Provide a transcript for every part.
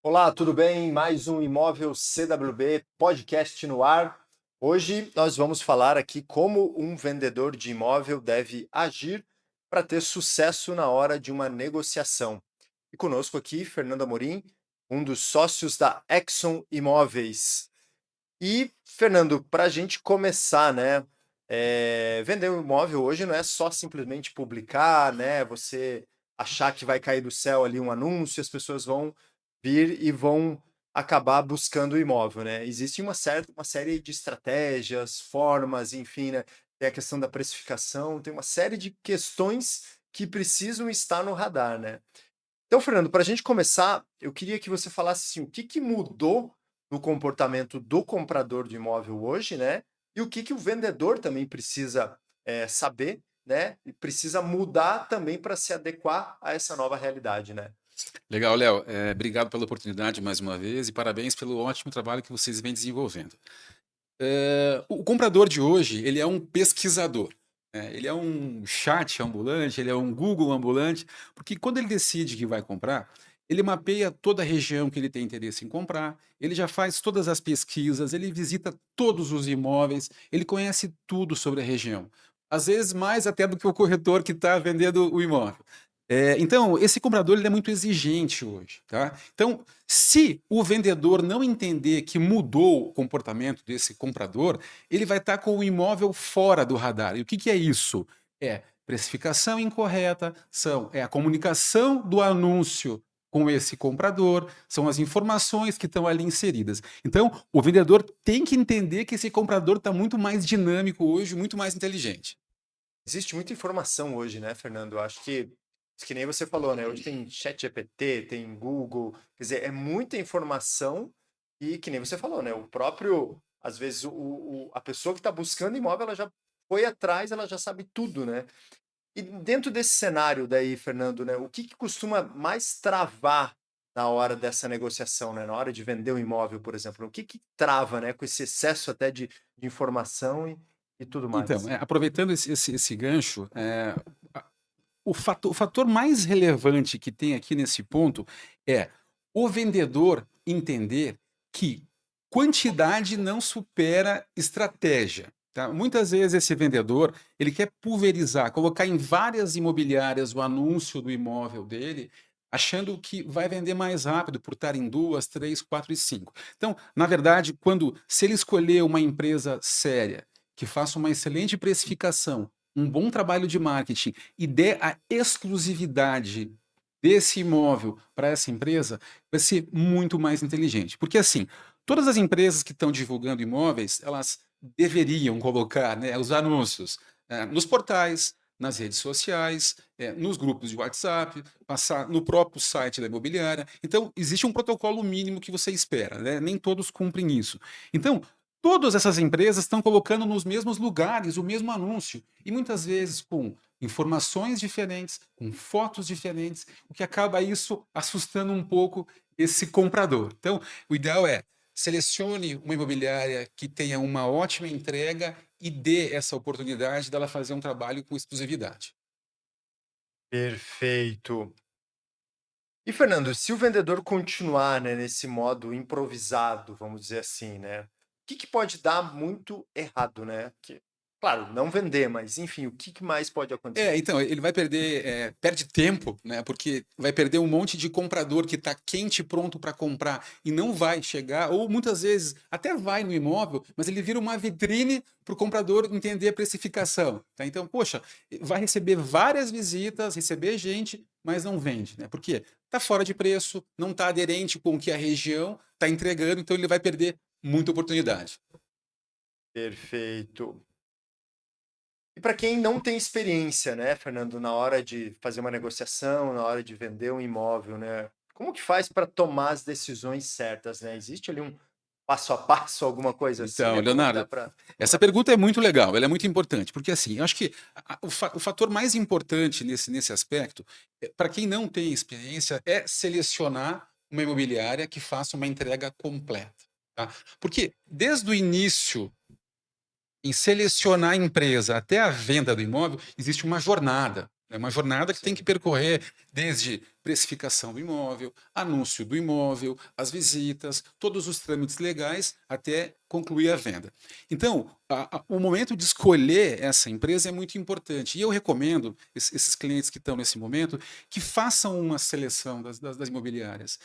Olá, tudo bem? Mais um Imóvel CWB podcast no ar. Hoje nós vamos falar aqui como um vendedor de imóvel deve agir para ter sucesso na hora de uma negociação. E conosco aqui, Fernando Amorim, um dos sócios da Exxon Imóveis. E, Fernando, para a gente começar, né? Vender um imóvel hoje não é só simplesmente publicar, né? Você achar que vai cair do céu ali um anúncio, as pessoas vão vir e vão acabar buscando o imóvel, né? Existe uma série de estratégias, formas, enfim, né? Tem a questão da precificação, tem uma série de questões que precisam estar no radar, né? Então, Fernando, para a gente começar, eu queria que você falasse assim, o que que mudou no comportamento do comprador de imóvel hoje, né? E o que que o vendedor também precisa saber, né? E precisa mudar também para se adequar a essa nova realidade, né? Legal, Léo. Obrigado pela oportunidade mais uma vez e parabéns pelo ótimo trabalho que vocês vêm desenvolvendo. O comprador de hoje, ele é um pesquisador, né? Ele é um chat ambulante, ele é um Google ambulante, porque quando ele decide que vai comprar, ele mapeia toda a região que ele tem interesse em comprar, ele já faz todas as pesquisas, ele visita todos os imóveis, ele conhece tudo sobre a região. Às vezes mais até do que o corretor que está vendendo o imóvel. Então, esse comprador ele é muito exigente hoje, tá? Então, se o vendedor não entender que mudou o comportamento desse comprador, ele vai estar com o imóvel fora do radar. E o que que é isso? É precificação incorreta, é a comunicação do anúncio com esse comprador, são as informações que estão ali inseridas. Então, o vendedor tem que entender que esse comprador está muito mais dinâmico hoje, muito mais inteligente. Existe muita informação hoje, né, Fernando? Eu acho que nem você falou, né? Hoje tem ChatGPT, tem Google, quer dizer, é muita informação e que nem você falou, né? O próprio, às vezes, a pessoa que está buscando imóvel, ela já foi atrás, ela já sabe tudo, né? E dentro desse cenário daí, Fernando, né? O que que costuma mais travar na hora dessa negociação, né? Na hora de vender um imóvel, por exemplo, o que que trava, né? Com esse excesso até de informação e tudo Então, mais. aproveitando esse gancho, a o fator mais relevante que tem aqui nesse ponto é o vendedor entender que quantidade não supera estratégia, tá. Muitas vezes esse vendedor, ele quer pulverizar, colocar em várias imobiliárias o anúncio do imóvel dele, achando que vai vender mais rápido por estar em 2, 3, 4 e 5. Então, na verdade, se ele escolher uma empresa séria, que faça uma excelente precificação, um bom trabalho de marketing e dê a exclusividade desse imóvel para essa empresa, vai ser muito mais inteligente. Porque assim, todas as empresas que estão divulgando imóveis, elas deveriam colocar, né, os anúncios nos portais, nas redes sociais, nos grupos de WhatsApp, passar no próprio site da imobiliária. Então, existe um protocolo mínimo que você espera, né? Nem todos cumprem isso. Então, todas essas empresas estão colocando nos mesmos lugares o mesmo anúncio e muitas vezes com informações diferentes, com fotos diferentes, o que acaba isso assustando um pouco esse comprador. Então, o ideal é selecione uma imobiliária que tenha uma ótima entrega e dê essa oportunidade dela fazer um trabalho com exclusividade. Perfeito. E Fernando, se o vendedor continuar, né, nesse modo improvisado, vamos dizer assim, né, o que que pode dar muito errado, né? Claro, não vender, mas enfim, o que que mais pode acontecer? Então, ele vai perder, perde tempo, né, porque vai perder um monte de comprador que está quente e pronto para comprar e não vai chegar, ou muitas vezes até vai no imóvel, mas ele vira uma vitrine para o comprador entender a precificação, tá. Então, poxa, vai receber várias visitas, receber gente, mas não vende, né, por quê? Está fora de preço, não está aderente com o que a região está entregando, então ele vai perder muita oportunidade. Perfeito. E para quem não tem experiência, né, Fernando, na hora de fazer uma negociação, na hora de vender um imóvel, né, como que faz para tomar as decisões certas, né? Existe ali um passo a passo, alguma coisa assim, Então, né? Como que dá Leonardo, para essa pergunta é muito legal, ela é muito importante, porque assim, eu acho que o fator mais importante nesse aspecto, para quem não tem experiência, é selecionar uma imobiliária que faça uma entrega completa, tá? Porque desde o início, em selecionar a empresa até a venda do imóvel, existe uma jornada. É uma jornada que tem que Sim. percorrer desde precificação do imóvel, anúncio do imóvel, as visitas, todos os trâmites legais até concluir a venda. Então, o momento de escolher essa empresa é muito importante. E eu recomendo esses clientes que estão nesse momento que façam uma seleção das imobiliárias.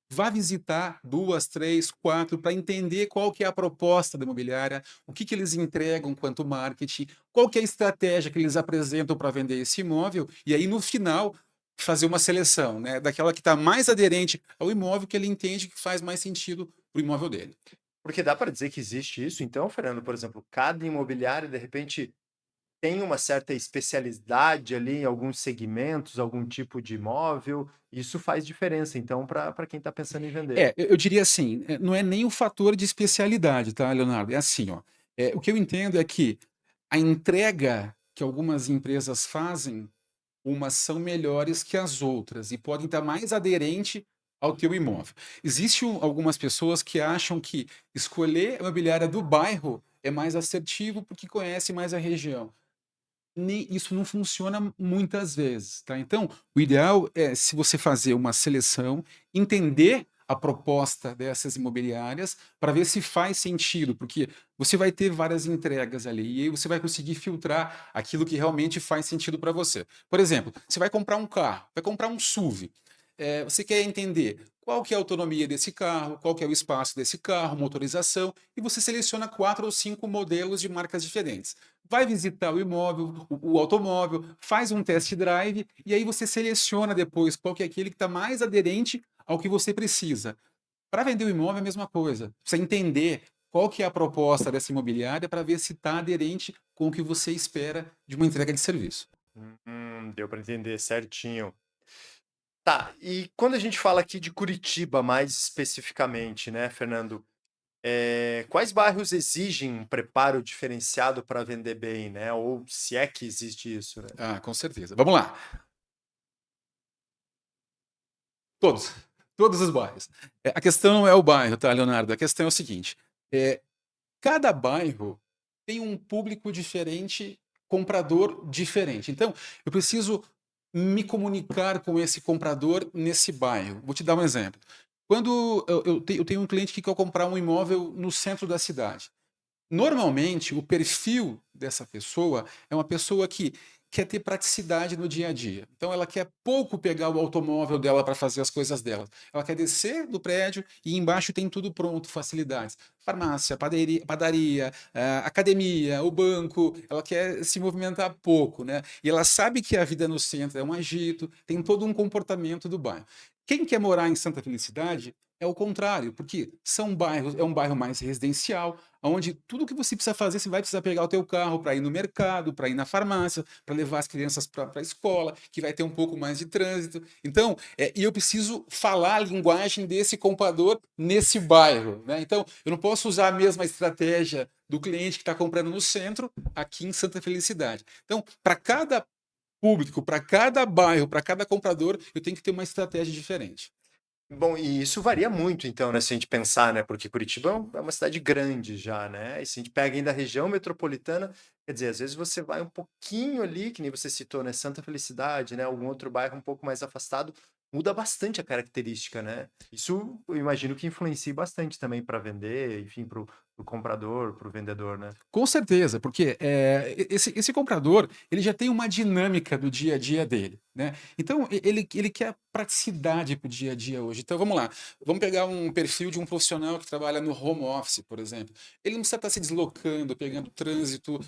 Vá visitar 2, 3, 4 para entender qual que é a proposta da imobiliária, o que eles entregam quanto marketing, qual que é a estratégia que eles apresentam para vender esse imóvel, e aí no final fazer uma seleção, né, daquela que está mais aderente ao imóvel que ele entende que faz mais sentido para o imóvel dele. Porque dá para dizer que existe isso, então, Fernando, por exemplo, cada imobiliária, de repente, tem uma certa especialidade ali em alguns segmentos, algum tipo de imóvel, isso faz diferença, então, para quem está pensando em vender. Eu diria assim, não é nem o fator de especialidade, tá, Leonardo? É assim, ó, o que eu entendo é que a entrega que algumas empresas fazem, umas são melhores que as outras e podem estar mais aderente ao teu imóvel. Existem algumas pessoas que acham que escolher a imobiliária do bairro é mais assertivo porque conhece mais a região. Isso não funciona muitas vezes, tá? Então, o ideal é se você fazer uma seleção, entender a proposta dessas imobiliárias para ver se faz sentido, porque você vai ter várias entregas ali e aí você vai conseguir filtrar aquilo que realmente faz sentido para você. Por exemplo, você vai comprar um carro, vai comprar um SUV. Você quer entender qual que é a autonomia desse carro, qual que é o espaço desse carro, motorização, e você seleciona 4 ou 5 modelos de marcas diferentes. Vai visitar o imóvel, o automóvel, faz um test drive e aí você seleciona depois qual que é aquele que está mais aderente ao que você precisa. Para vender o imóvel é a mesma coisa. Precisa entender qual que é a proposta dessa imobiliária para ver se está aderente com o que você espera de uma entrega de serviço. Deu para entender certinho. Tá, e quando a gente fala aqui de Curitiba mais especificamente, né, Fernando, quais bairros exigem um preparo diferenciado para vender bem, né? Ou se é que existe isso, né? Ah, com certeza. Vamos lá. Todos. Todos os bairros. A questão não é o bairro, tá, Leonardo? A questão é o seguinte: eh, cada bairro tem um público diferente, comprador diferente. Então, eu preciso me comunicar com esse comprador nesse bairro. Vou te dar um exemplo. Quando eu tenho um cliente que quer comprar um imóvel no centro da cidade. Normalmente, o perfil dessa pessoa é uma pessoa que quer ter praticidade no dia a dia. Então, ela quer pouco pegar o automóvel dela para fazer as coisas dela. Ela quer descer do prédio e embaixo tem tudo pronto, facilidades. Farmácia, padaria, academia, o banco. Ela quer se movimentar pouco, né? E ela sabe que a vida no centro é um agito, tem todo um comportamento do bairro. Quem quer morar em Santa Felicidade é o contrário, porque são bairros, é um bairro mais residencial, onde tudo que você precisa fazer, você vai precisar pegar o teu carro para ir no mercado, para ir na farmácia, para levar as crianças para a escola, que vai ter um pouco mais de trânsito. Então, e eu preciso falar a linguagem desse comprador nesse bairro, né? Então, eu não posso usar a mesma estratégia do cliente que está comprando no centro, aqui em Santa Felicidade. Então, para cada público, para cada bairro, para cada comprador, eu tenho que ter uma estratégia diferente. Bom, e isso varia muito, então, né? Se a gente pensar, né? Porque Curitiba é uma cidade grande já, né? E se a gente pega ainda a região metropolitana, quer dizer, às vezes você vai um pouquinho ali, que nem você citou, né? Santa Felicidade, né? Algum outro bairro um pouco mais afastado, muda bastante a característica, né? Isso eu imagino que influencia bastante também para vender, enfim, para o comprador, para o vendedor, né? Com certeza, porque esse comprador ele já tem uma dinâmica do dia a dia dele, né? Então ele quer praticidade para o dia a dia hoje. Então vamos lá, vamos pegar um perfil de um profissional que trabalha no home office, por exemplo. Ele não precisa estar se deslocando, pegando trânsito,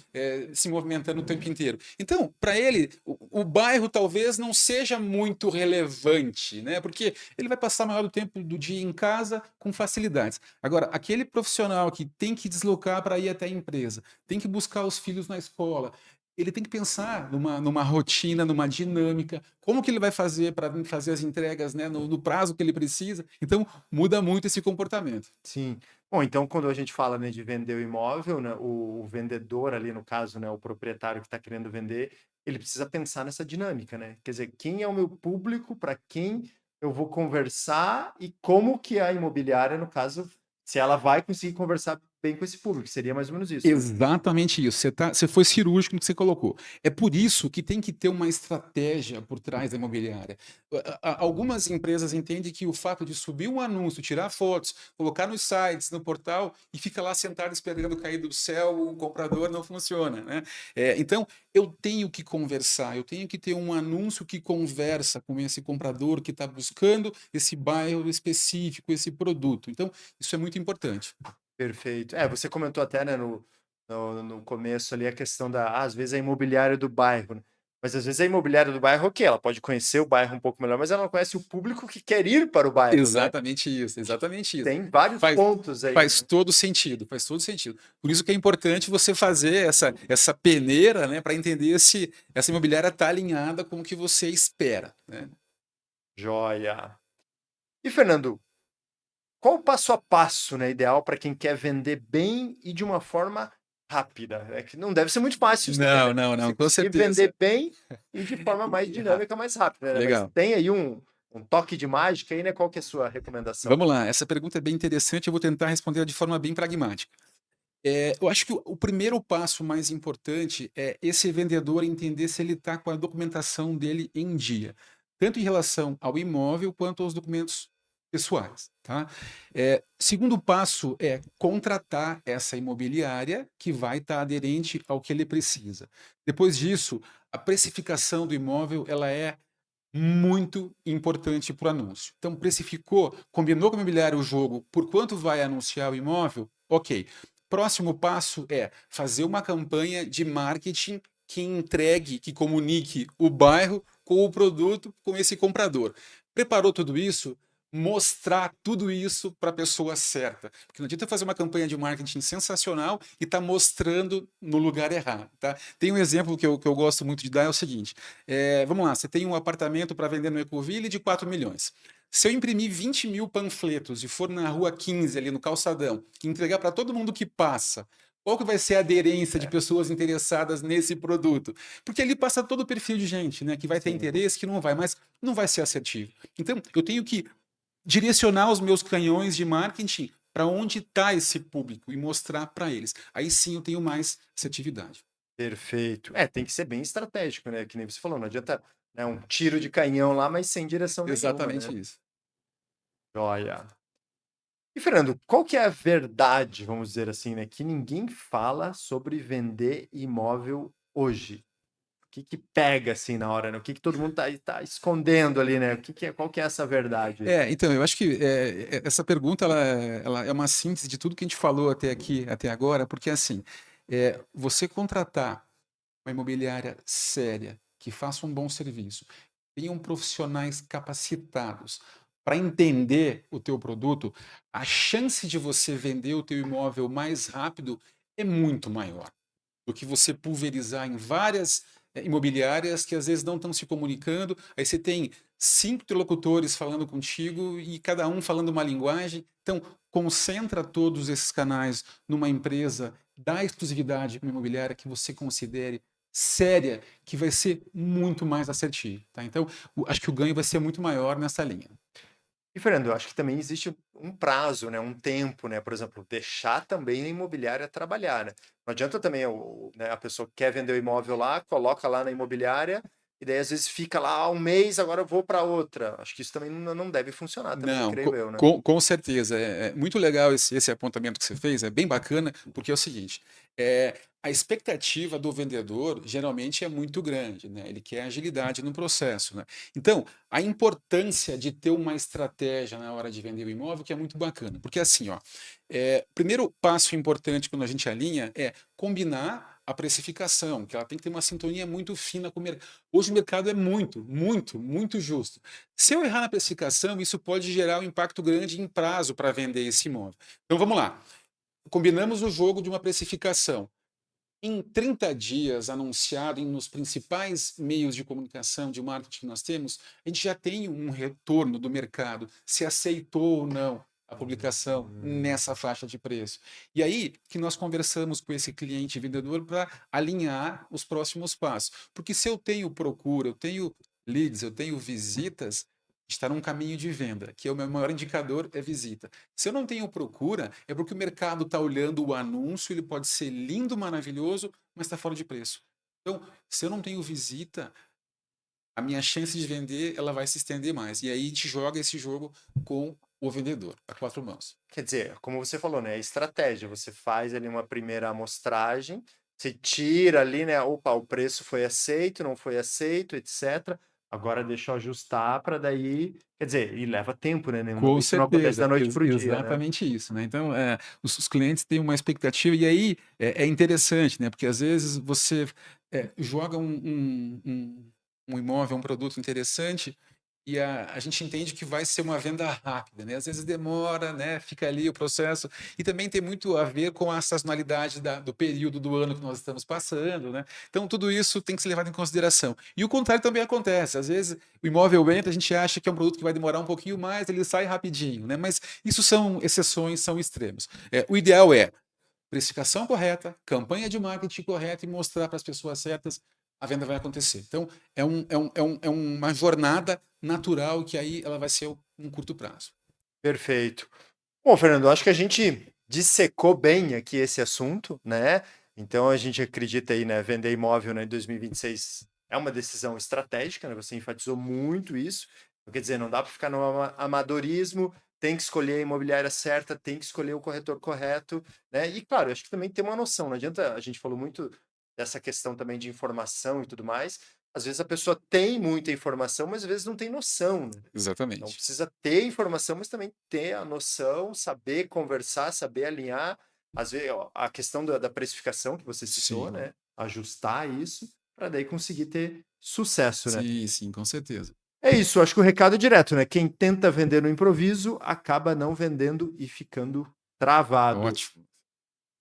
se movimentando o tempo inteiro. Então, para ele, o bairro talvez não seja muito relevante, né? Porque ele vai passar a maior do tempo do dia em casa com facilidades. Agora, aquele profissional que tem que deslocar para ir até a empresa, tem que buscar os filhos na escola, ele tem que pensar numa rotina, numa dinâmica, como que ele vai fazer para fazer as entregas, né, no prazo que ele precisa. Então, muda muito esse comportamento. Sim. Bom, então quando a gente fala, né, de vender o imóvel, né, o vendedor ali no caso, né, o proprietário que está querendo vender, ele precisa pensar nessa dinâmica, né? Quer dizer, quem é o meu público, para quem eu vou conversar e como que a imobiliária, no caso, se ela vai conseguir conversar bem com esse público, seria mais ou menos isso, né? Exatamente isso. Você foi cirúrgico no que você colocou. É por isso que tem que ter uma estratégia por trás da imobiliária. Algumas empresas entendem que o fato de subir um anúncio, tirar fotos, colocar nos sites, no portal e fica lá sentado esperando cair do céu, o comprador não funciona, né? Então, eu tenho que conversar, eu tenho que ter um anúncio que conversa com esse comprador que está buscando esse bairro específico, esse produto. Então, isso é muito importante. Perfeito. Você comentou até, né, no começo ali a questão às vezes a imobiliária do bairro, né? Mas às vezes a imobiliária do bairro, ok, ela pode conhecer o bairro um pouco melhor, mas ela não conhece o público que quer ir para o bairro, né? Exatamente isso, exatamente isso. Tem vários Faz, pontos aí, faz né? todo sentido, faz todo sentido. Por isso que é importante você fazer essa peneira, né, para entender se essa imobiliária está alinhada com o que você espera, né? Joia. E Fernando, qual o passo a passo, né, ideal para quem quer vender bem e de uma forma rápida? É que não deve ser muito fácil isso também, Não, né? não, Você não, com conseguir certeza. vender bem e de forma mais E rápido. dinâmica, mais rápida, né? Mas Legal. tem aí um toque de mágica aí, né? Qual que é a sua recomendação? Vamos lá, essa pergunta é bem interessante, eu vou tentar responder de forma bem pragmática. Eu acho que o primeiro passo mais importante é esse vendedor entender se ele está com a documentação dele em dia, tanto em relação ao imóvel quanto aos documentos pessoais, tá? Segundo passo é contratar essa imobiliária que vai estar aderente ao que ele precisa. Depois disso, a precificação do imóvel ela é muito importante para o anúncio. Então, precificou, combinou com a imobiliária o jogo, por quanto vai anunciar o imóvel? Ok. Próximo passo é fazer uma campanha de marketing que entregue, que comunique o bairro com o produto, com esse comprador. Preparou tudo isso? Mostrar tudo isso para a pessoa certa. Porque não adianta fazer uma campanha de marketing sensacional e estar mostrando no lugar errado. Tá? Tem um exemplo que eu gosto muito de dar, é o seguinte. Vamos lá, você tem um apartamento para vender no Ecoville de 4 milhões. Se eu imprimir 20 mil panfletos e for na rua 15, ali no calçadão, e entregar para todo mundo que passa, qual que vai ser a aderência de pessoas interessadas nesse produto? Porque ali passa todo o perfil de gente, né? Que vai ter Sim. interesse, que não vai, mas não vai ser assertivo. Então, eu tenho que direcionar os meus canhões de marketing para onde está esse público e mostrar para eles. Aí sim eu tenho mais assertividade. Perfeito. Tem que ser bem estratégico, né? Que nem você falou, não adianta, né, um tiro de canhão lá, mas sem direção nenhuma, Exatamente né? isso. Joia. E Fernando, qual que é a verdade, vamos dizer assim, né, que ninguém fala sobre vender imóvel hoje? O que que pega assim na hora, né? O que que todo mundo tá escondendo ali, né? Qual que é essa verdade? Então, eu acho que essa pergunta ela é uma síntese de tudo que a gente falou até aqui, até agora, porque assim, você contratar uma imobiliária séria, que faça um bom serviço, tenham profissionais capacitados para entender o teu produto, a chance de você vender o teu imóvel mais rápido é muito maior do que você pulverizar em várias imobiliárias que às vezes não estão se comunicando. Aí você tem 5 interlocutores falando contigo e cada um falando uma linguagem. Então, concentra todos esses canais numa empresa, dá exclusividade para uma imobiliária que você considere séria, que vai ser muito mais assertivo. Tá? Então, acho que o ganho vai ser muito maior nessa linha. E Fernando, eu acho que também existe um prazo, né, um tempo, né? Por exemplo, deixar também a imobiliária trabalhar, né? Não adianta também né, a pessoa que quer vender o imóvel lá, coloca lá na imobiliária e daí às vezes fica lá um mês, agora eu vou para outra. Acho que isso também não deve funcionar também, Não, creio eu, né? com certeza. É muito legal esse apontamento que você fez, é bem bacana, porque é o seguinte: a expectativa do vendedor geralmente é muito grande, né? Ele quer agilidade no processo, né? Então, a importância de ter uma estratégia na hora de vender o imóvel que é muito bacana, porque assim, ó, primeiro passo importante quando a gente alinha é combinar a precificação, que ela tem que ter uma sintonia muito fina com o mercado. Hoje o mercado é muito, muito, muito justo. Se eu errar na precificação, isso pode gerar um impacto grande em prazo para vender esse imóvel. Então vamos lá. Combinamos o jogo de uma precificação. Em 30 dias, anunciado nos principais meios de comunicação, de marketing que nós temos, a gente já tem um retorno do mercado, se aceitou ou não a publicação nessa faixa de preço. E aí que nós conversamos com esse cliente vendedor para alinhar os próximos passos. Porque se eu tenho procura, eu tenho leads, eu tenho visitas, está num caminho de venda, que é o meu maior indicador é visita. Se eu não tenho procura, é porque o mercado está olhando o anúncio, ele pode ser lindo, maravilhoso, mas está fora de preço. Então, se eu não tenho visita, a minha chance de vender ela vai se estender mais. E aí a gente joga esse jogo com o vendedor, a quatro mãos. Quer dizer, como você falou, né? É estratégia. Você faz ali uma primeira amostragem, você tira ali, né? Opa, o preço foi aceito, não foi aceito, etc. Agora deixa eu ajustar para daí. Quer dizer, e leva tempo, né? Com Isso não acontece da certeza, noite para o dia, né? exatamente isso, né? Então, os clientes têm uma expectativa, e aí é interessante, né? Porque às vezes você joga um imóvel, um produto interessante, e a gente entende que vai ser uma venda rápida, né? Às vezes demora, né? Fica ali o processo, e também tem muito a ver com a sazonalidade do período do ano que nós estamos passando, né? Então, tudo isso tem que ser levado em consideração. E o contrário também acontece, às vezes o imóvel entra, a gente acha que é um produto que vai demorar um pouquinho mais, ele sai rapidinho, né? Mas isso são exceções, são extremos. O ideal é precificação correta, campanha de marketing correta e mostrar para as pessoas certas, a venda vai acontecer. Então, é uma jornada natural que aí ela vai ser um curto prazo. Perfeito. Bom, Fernando, acho que a gente dissecou bem aqui esse assunto, né? Então a gente acredita aí, né? Vender imóvel, né, em 2026 é uma decisão estratégica, né? Você enfatizou muito isso. Então, quer dizer, não dá para ficar no amadorismo, tem que escolher a imobiliária certa, tem que escolher o corretor correto, né? E claro, acho que também tem uma noção. Não adianta, a gente falou muito dessa questão também de informação e tudo mais. Às vezes a pessoa tem muita informação, mas às vezes não tem noção, né? Então Exatamente. precisa ter informação, mas também ter a noção, saber conversar, saber alinhar. Às vezes, ó, a questão da precificação que você citou, Sim, né? Ajustar isso para daí conseguir ter sucesso, né? sim, sim, com certeza. É isso, acho que o recado é direto, né? Quem tenta vender no improviso acaba não vendendo e ficando travado. Ótimo.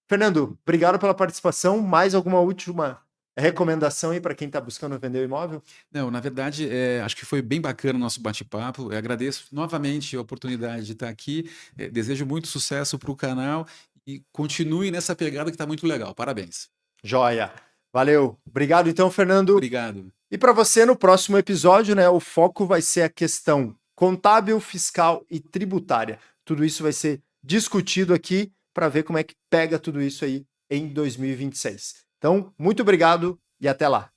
Fernando, obrigado pela participação. Mais alguma última recomendação aí para quem está buscando vender o imóvel? Não, na verdade, acho que foi bem bacana o nosso bate-papo. Eu agradeço novamente a oportunidade de estar aqui. Desejo muito sucesso para o canal e continue nessa pegada que está muito legal. Parabéns. Joia. Valeu. Obrigado então, Fernando. Obrigado. E para você, no próximo episódio, né, o foco vai ser a questão contábil, fiscal e tributária. Tudo isso vai ser discutido aqui para ver como é que pega tudo isso aí em 2026. Então, muito obrigado e até lá.